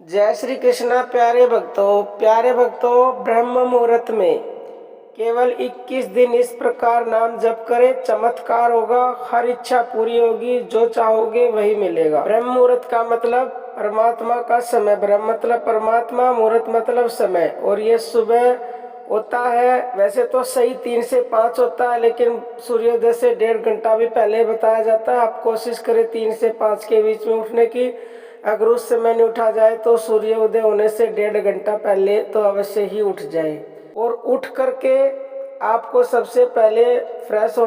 जय श्री कृष्णा। प्यारे भक्तों, ब्रह्म मुहूर्त में केवल 21 दिन इस प्रकार नाम जप करें, चमत्कार होगा। हर इच्छा पूरी होगी, जो चाहोगे वही मिलेगा। ब्रह्म मुहूर्त का मतलब परमात्मा का समय, ब्रह्म मतलब परमात्मा, मुहूर्त मतलब समय, और ये सुबह होता है। वैसे तो सही 3 से 5 होता है, लेकिन सूर्योदय से 1.5 घंटा भी पहले बताया जाता है। आप कोशिश करें 3 से 5 के बीच में उठने की। अगर उस समय नहीं उठा जाए तो सूर्योदय होने से 1.5 घंटा पहले तो अवश्य ही उठ जाए। और उठ करके आपको सबसे पहले फ्रेश हो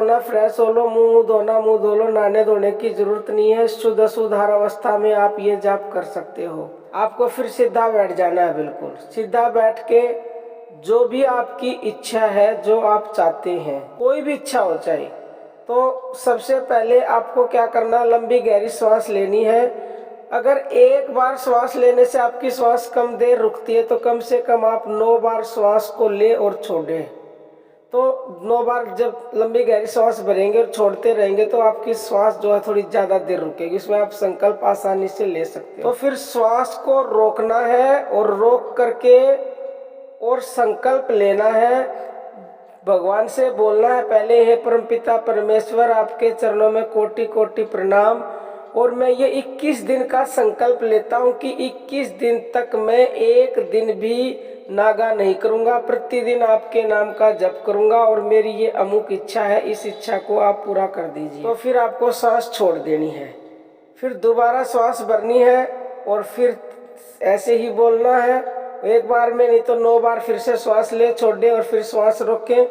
लो, मुंह धो लो। नहाने धोने की जरूरत नहीं है। शुद्ध सुधार अवस्था में आप ये जाप कर सकते हो। आपको फिर सीधा बैठ जाना है। बिल्कुल सीधा बैठ के जो भी आपकी इच्छा है, जो आप चाहते हैं, कोई भी इच्छा हो चाहे, तो सबसे पहले आपको क्या करना, लंबी गहरी सांस लेनी है। अगर एक बार श्वास लेने से आपकी श्वास कम देर रुकती है, तो कम से कम आप 9 बार श्वास को ले और छोड़ें। तो 9 बार जब लंबी गहरी सांस भरेंगे और छोड़ते रहेंगे तो आपकी श्वास जो है थोड़ी ज़्यादा देर रुकेगी। इसमें आप संकल्प आसानी से ले सकते हो। तो फिर श्वास को रोकना है और रोक करके और संकल्प लेना है। भगवान से बोलना है पहले, हे परमपिता परमेश्वर, आपके चरणों में कोटि कोटि प्रणाम। और मैं ये 21 दिन का संकल्प लेता हूँ कि 21 दिन तक मैं एक दिन भी नागा नहीं करूँगा। प्रतिदिन आपके नाम का जप करूँगा और मेरी ये अमुक इच्छा है, इस इच्छा को आप पूरा कर दीजिए। तो फिर आपको सांस छोड़ देनी है, फिर दोबारा सांस भरनी है और फिर ऐसे ही बोलना है। एक बार में नहीं तो 9 बार फिर से श्वास ले, छोड़े और फिर श्वास रोकें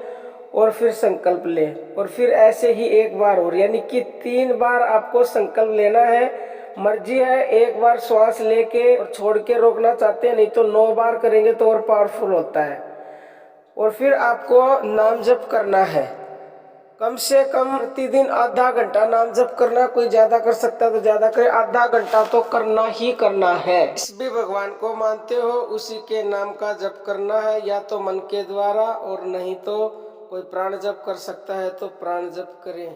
और फिर संकल्प लें, और फिर ऐसे ही एक बार और, यानी कि 3 बार आपको संकल्प लेना है। मर्जी है, एक बार श्वास लेके और छोड़ के रोकना चाहते हैं, नहीं तो 9 बार करेंगे तो और पावरफुल होता है। और फिर आपको नाम जप करना है। कम से कम प्रतिदिन आधा घंटा नाम जप करना। कोई ज्यादा कर सकता है तो ज्यादा करे, आधा घंटा तो करना ही करना है। जिस भी भगवान को मानते हो उसी के नाम का जप करना है, या तो मन के द्वारा, और नहीं तो कोई प्राण जप कर सकता है तो प्राण जप करें।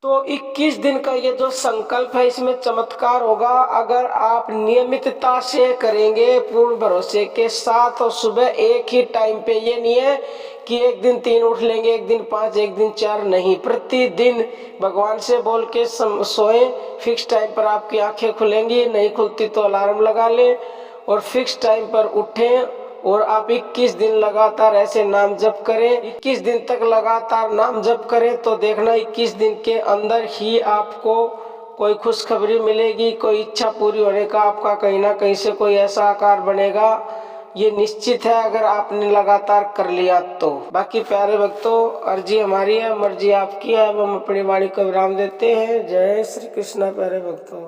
तो 21 दिन का ये जो संकल्प है, इसमें चमत्कार होगा अगर आप नियमितता से करेंगे, पूर्ण भरोसे के साथ। और सुबह एक ही टाइम पे, ये नहीं है कि एक दिन 3 उठ लेंगे, एक दिन 5, एक दिन 4, नहीं। प्रतिदिन भगवान से बोल के सोए। फिक्स टाइम पर आपकी आंखें खुलेंगी, नहीं खुलती तो अलार्म लगा लें, और फिक्स टाइम पर उठें। और आप 21 दिन लगातार ऐसे नाम जप करें। 21 दिन तक लगातार नाम जप करें तो देखना 21 दिन के अंदर ही आपको कोई खुशखबरी मिलेगी, कोई इच्छा पूरी होने का आपका कहीं ना कहीं से कोई ऐसा आकार बनेगा। ये निश्चित है अगर आपने लगातार कर लिया तो। बाकी प्यारे भक्तों, अर्जी हमारी है, मर्जी आपकी है। अब हम अपनी वाणी को विराम देते हैं। जय श्री कृष्णा प्यारे भक्तों।